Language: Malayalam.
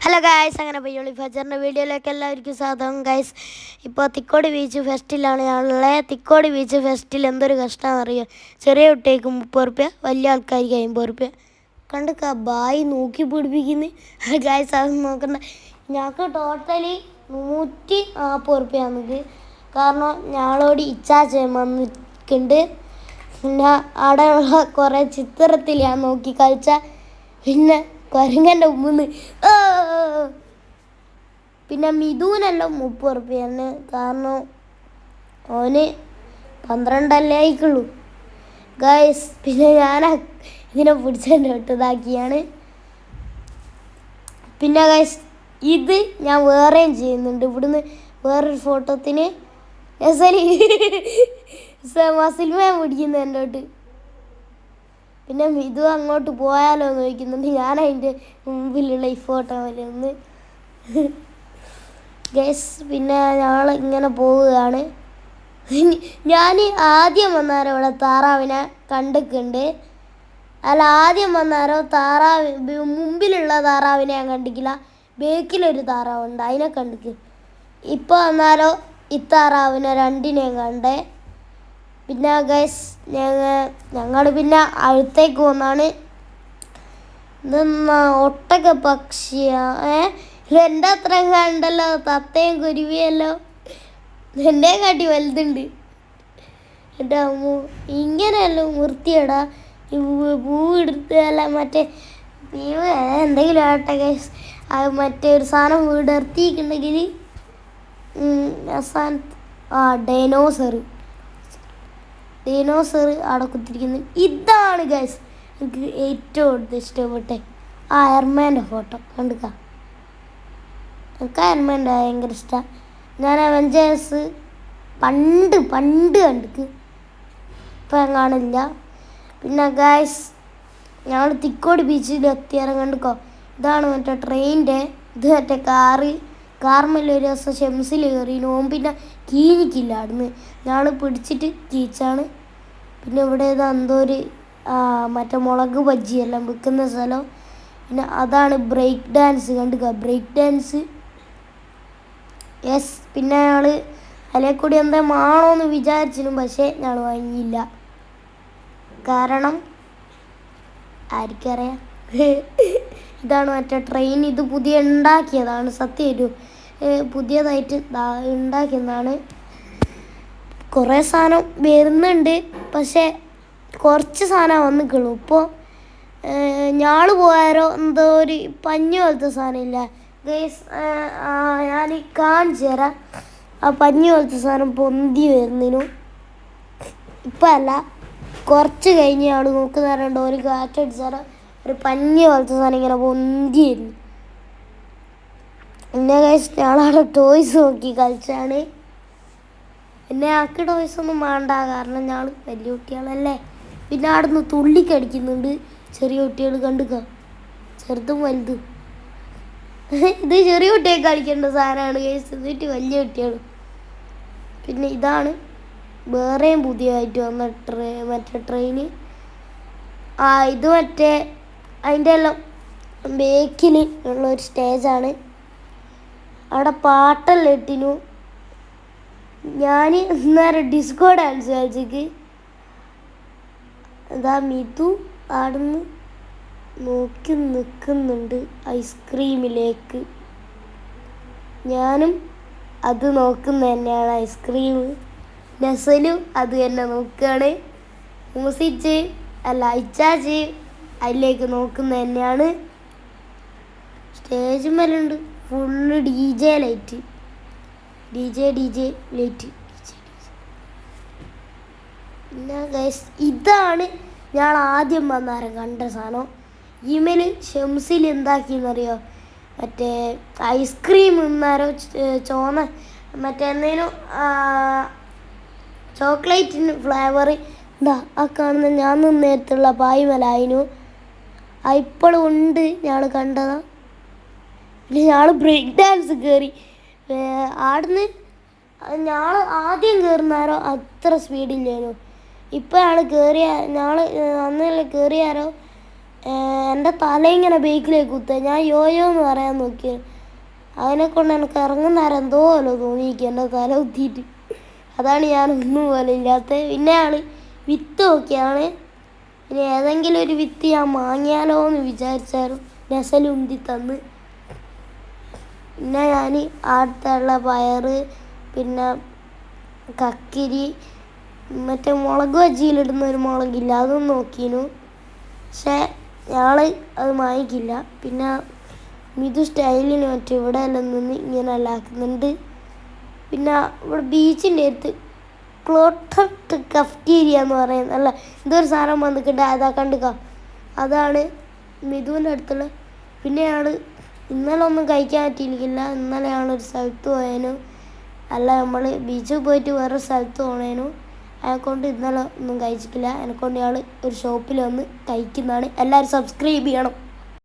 ഹലോ ഗായ്സ്, അങ്ങനെ പയ്യോളി ഫജറിൻ്റെ വീഡിയോയിലേക്ക് എല്ലാവർക്കും സ്വാഗതം ഗായ്സ്. ഇപ്പോൾ തിക്കോടി ബീച്ച് ഫെസ്റ്റിലാണ് ഞങ്ങളെ. തിക്കോടി ബീച്ച് ഫെസ്റ്റിൽ എന്തൊരു കഷ്ടമാണെന്ന് അറിയോ. ചെറിയ കുട്ടികൾക്ക് 30 റുപ്യ, വലിയ ആൾക്കാർക്ക് 50 റുപ്യ. കണ്ടൊക്കെ ബായി നോക്കി പിടിപ്പിക്കുന്നു ഗായ്സ്. അത് നോക്കണ്ട, ഞങ്ങൾക്ക് ടോട്ടലി 140 റുപ്യ നമുക്ക്. കാരണം ഞങ്ങളോട് ഇച്ചാച്ചൻ വന്നിട്ടുണ്ട്. പിന്നെ അവിടെ കുറേ ചിത്രത്തിൽ ഞാൻ നോക്കി കളിച്ച. പിന്നെ കുരങ്ങൻ്റെ മുമ്പ് പിന്നെ മിഥുനെല്ലാം 30 റുപ്യാണ്. കാരണം ഓന് 12 ആയിക്കുള്ളൂ ഗായ്സ്. പിന്നെ ഞാൻ ഇതിനെ പിടിച്ചതിൻ്റെ ഇട്ടതാക്കിയാണ്. പിന്നെ ഗായ്സ്, ഇത് ഞാൻ വേറെയും ചെയ്യുന്നുണ്ട്. ഇവിടുന്ന് വേറൊരു ഫോട്ടോത്തിന് മസിൽമേ പിടിക്കുന്നു എൻ്റെ തൊട്ട്. പിന്നെ മിഥു അങ്ങോട്ട് പോയാലോ എന്ന് ചോദിക്കുന്നുണ്ട്. ഞാൻ അതിൻ്റെ മുമ്പിലുള്ള ഈ ഫോട്ടോ ഒന്ന് ഗൈസ്. പിന്നെ ഞങ്ങൾ ഇങ്ങനെ പോവുകയാണ്. ഞാൻ ആദ്യം വന്നാരോ ഇവിടെ താറാവിനെ കണ്ടിട്ടുണ്ട്. ആദ്യം വന്നാരോ മുമ്പിലുള്ള താറാവിനെ ഞാൻ കണ്ടിക്കില്ല. ബേക്കിലൊരു താറാവുണ്ട്, അതിനെ കണ്ടിക്ക്. ഇപ്പോൾ വന്നാലോ ഇത്താറാവിനെ രണ്ടിനെയും കണ്ടേ. പിന്നെ ഗൈസ് ഞങ്ങൾ പിന്നെ അടുത്തേക്ക് പോന്നാണ്. ഇതെന്നാ ഒട്ടക പക്ഷിയാ? എൻ്റെ അത്ര കണ്ടല്ലോ, തത്തയും കുരുവിയല്ലോ. എൻ്റെ കാട്ടി വലുതുണ്ട്. എൻ്റെ അമ്മ ഇങ്ങനെയല്ലോ വൃത്തിയടാ. പൂവെടുത്ത് അല്ല മറ്റേ എന്തെങ്കിലും ആട്ടെ ഗൈസ്. അത് മറ്റേ ഒരു സാധനം വീടെടുത്തിട്ടുണ്ടെങ്കിൽ ഡൈനോസർ അവിടെ കുത്തിരിക്കുന്നു. ഇതാണ് ഗൈസ് എനിക്ക് ഏറ്റവും കൂടുതൽ ഇഷ്ടപ്പെട്ടെ ആ അയർമാൻ്റെ ഫോട്ടോ. കണ്ടുക, എനിക്ക് അയർമാൻ്റെ ഭയങ്കര ഇഷ്ടമാണ്. ഞാൻ അവഞ്ചേഴ്സ് പണ്ട് കണ്ടിക്ക്, ഇപ്പം ഞാൻ കാണില്ല. പിന്നെ ഗൈസ് ഞങ്ങൾ തിക്കോടി ബീച്ചിൽ എത്തിയാലും കണ്ടുക്കോ. ഇതാണ് മറ്റേ ട്രെയിനിൻ്റെ ഇത്. മറ്റേ കാർമേൽ ഒരു ദിവസം ഷെംസിൽ കയറി നോവും. പിന്നെ കീഞ്ഞിക്കില്ല അവിടുന്ന് ഞങ്ങൾ പിടിച്ചിട്ട് കീച്ചാണ്. പിന്നെ ഇവിടെ എന്തോ ഒരു മറ്റേ മുളക് ബജ്ജിയെല്ലാം വിൽക്കുന്ന സ്ഥലം. പിന്നെ അതാണ് ബ്രേക്ക് ഡാൻസ്. കണ്ടുക, ബ്രേക്ക് ഡാൻസ്. യെസ്. പിന്നെ ഞങ്ങൾ അതിലെ കൂടി എന്താ മാണോന്ന് വിചാരിച്ചിരുന്നു, പക്ഷേ ഞങ്ങൾ വാങ്ങിയില്ല. കാരണം ആർക്കറിയാം. ഇതാണ് മറ്റേ ട്രെയിൻ. ഇത് പുതിയ ഉണ്ടാക്കിയതാണ്. സത്യം പുതിയതായിട്ട് ഉണ്ടാക്കിയതാണ്. കുറേ സാധനം വരുന്നുണ്ട്, പക്ഷേ കുറച്ച് സാധനം വന്നിക്കുള്ളൂ. ഇപ്പോൾ ഞാൾ പോയാലോ എന്തോ ഒരു പഞ്ഞി പോലത്തെ സാധനമില്ല ഗൈസ്. ഞാൻ കാണിച്ചു തരാം. ആ പഞ്ഞി പോലത്തെ സാധനം പൊന്തി വരുന്നതിനും ഇപ്പം അല്ല, കുറച്ച് കഴിഞ്ഞ് ആൾ നോക്കുന്നവരുണ്ടോ ഒരു കാറ്റടിച്ചാൽ ഒരു പഞ്ഞി പോലത്തെ സാധനം ഇങ്ങനെ പൊന്തി വരുന്നു. പിന്നെ ഗൈസ് ഞങ്ങളവിടെ ടോയ്സ് നോക്കി കളിച്ചാണ്. പിന്നെ ആൾക്ക് ടോയ്സ് ഒന്നും വേണ്ട, കാരണം ഞങ്ങൾ വലിയ കുട്ടികളല്ലേ. പിന്നെ അവിടെ നിന്ന് തുള്ളിക്കടിക്കുന്നുണ്ട് ചെറിയ കുട്ടികൾ. കണ്ടുക, ചെറുതും വലുതും. ഇത് ചെറിയ കുട്ടികൾ കളിക്കേണ്ട സാധനമാണ് ഗൈസ്, എന്നിട്ട് വലിയ കുട്ടികൾ. പിന്നെ ഇതാണ് വേറെയും പുതിയതായിട്ട് വന്ന മറ്റേ ട്രെയിന്. ഇത് മറ്റേ അതിൻ്റെ എല്ലാം ബേക്കിൽ ഉള്ളൊരു സ്റ്റേജാണ്. അവിടെ പാട്ടെല്ലാം ഇട്ടിനു. ഞാൻ നേരം ഡിസ്കോ ഡാൻസ് കളിച്ചേക്ക്. അതാ മിഥു അവിടുന്ന് നോക്കി നിൽക്കുന്നുണ്ട് ഐസ്ക്രീമിലേക്ക്. ഞാനും അത് നോക്കുന്ന തന്നെയാണ് ഐസ്ക്രീം. നെസലും അത് തന്നെ നോക്കുകയാണ്. മൂസിച്ച് ഇച്ചാച്ച് അതിലേക്ക് നോക്കുന്ന തന്നെയാണ്. സ്റ്റേജ് മേലുണ്ട് ഫുള്ള് DJ ലൈറ്റ്. ലൈറ്റ്. പിന്നെ ഗൈസ് ഇതാണ് ഞാൻ ആദ്യം വന്നേരം കണ്ട സാധനം. ഇമേൽ ഷെംസിൽ എന്താക്കിയെന്നറിയോ, മറ്റേ ഐസ്ക്രീം നിന്നാരോ ചോന്ന മറ്റേ എന്തെങ്കിലും ചോക്ലേറ്റിന് ഫ്ലേവർ എന്താ ആ കാണുന്ന ഞാൻ നിന്നേരത്തുള്ള പായ്മലായിനു. ഇപ്പോഴും ഉണ്ട്, ഞങ്ങൾ കണ്ടതാണ്. പിന്നെ ഞങ്ങൾ ബ്രേക്ക് ഡാൻസ് കയറി. ആടുന്ന് ഞങ്ങൾ ആദ്യം കയറുന്നാരോ അത്ര സ്പീഡില്ലായിരുന്നു. ഇപ്പോൾ ഞങ്ങൾ കയറിയ അന്നെല്ലാം കയറിയാരോ എൻ്റെ തല ഇങ്ങനെ ബേക്കിലേക്ക് കുത്തുക. ഞാൻ യോയോ എന്ന് പറയാൻ നോക്കി, അതിനെക്കൊണ്ട് എനിക്ക് ഇറങ്ങുന്നേരം എന്തോ പോലെ തോന്നിയിരിക്കും എൻ്റെ തല കുത്തിയിട്ട്. അതാണ് ഞാൻ ഒന്നും പോലെ ഇല്ലാത്തത്. പിന്നെയാണ് വിത്ത് നോക്കിയാണ്, ഇനി ഏതെങ്കിലും ഒരു വിത്ത് ഞാൻ വാങ്ങിയാലോ എന്ന് വിചാരിച്ചാലും നെസൽ ഉന്തി തന്ന്. പിന്നെ ഞാൻ അടുത്തുള്ള പയർ, പിന്നെ കക്കിരി, മറ്റേ മുളക് ബജിയിലിടുന്ന ഒരു മുളകില്ല, അതും നോക്കിയിരുന്നു. പക്ഷേ ഞങ്ങൾ അത് വാങ്ങിക്കില്ല. പിന്നെ മിതു സ്റ്റൈലിന് മറ്റും ഇവിടെ എല്ലാം നിന്ന് ഇങ്ങനെ എല്ലാം ആക്കുന്നുണ്ട്. പിന്നെ ഇവിടെ ബീച്ചിൻ്റെ അടുത്ത് ക്ലോട്ടട്ട് കഫ്റ്റീരിയ എന്ന് പറയുന്നത്, അല്ല എന്തൊരു സാധനം വന്നിട്ടുണ്ട്, അതാ കണ്ടുക, അതാണ് മിതുവിൻ്റെ അടുത്തുള്ള. പിന്നെയാണ് ഇന്നലെ ഒന്നും കഴിക്കാൻ പറ്റിയിരിക്കില്ല. ഇന്നലെയാണ് ഒരു സ്ഥലത്ത് പോയേനു, അല്ല നമ്മൾ ബീച്ചിൽ പോയിട്ട് വേറെ സ്ഥലത്ത് പോണേനു. അതിനെക്കൊണ്ട് ഇന്നലെ ഒന്നും കഴിച്ചിട്ടില്ല. എന്നെക്കൊണ്ട് ഞങ്ങൾ ഒരു ഷോപ്പിൽ വന്ന് കഴിക്കുന്നതാണ്. എല്ലാവരും സബ്സ്ക്രൈബ് ചെയ്യണം.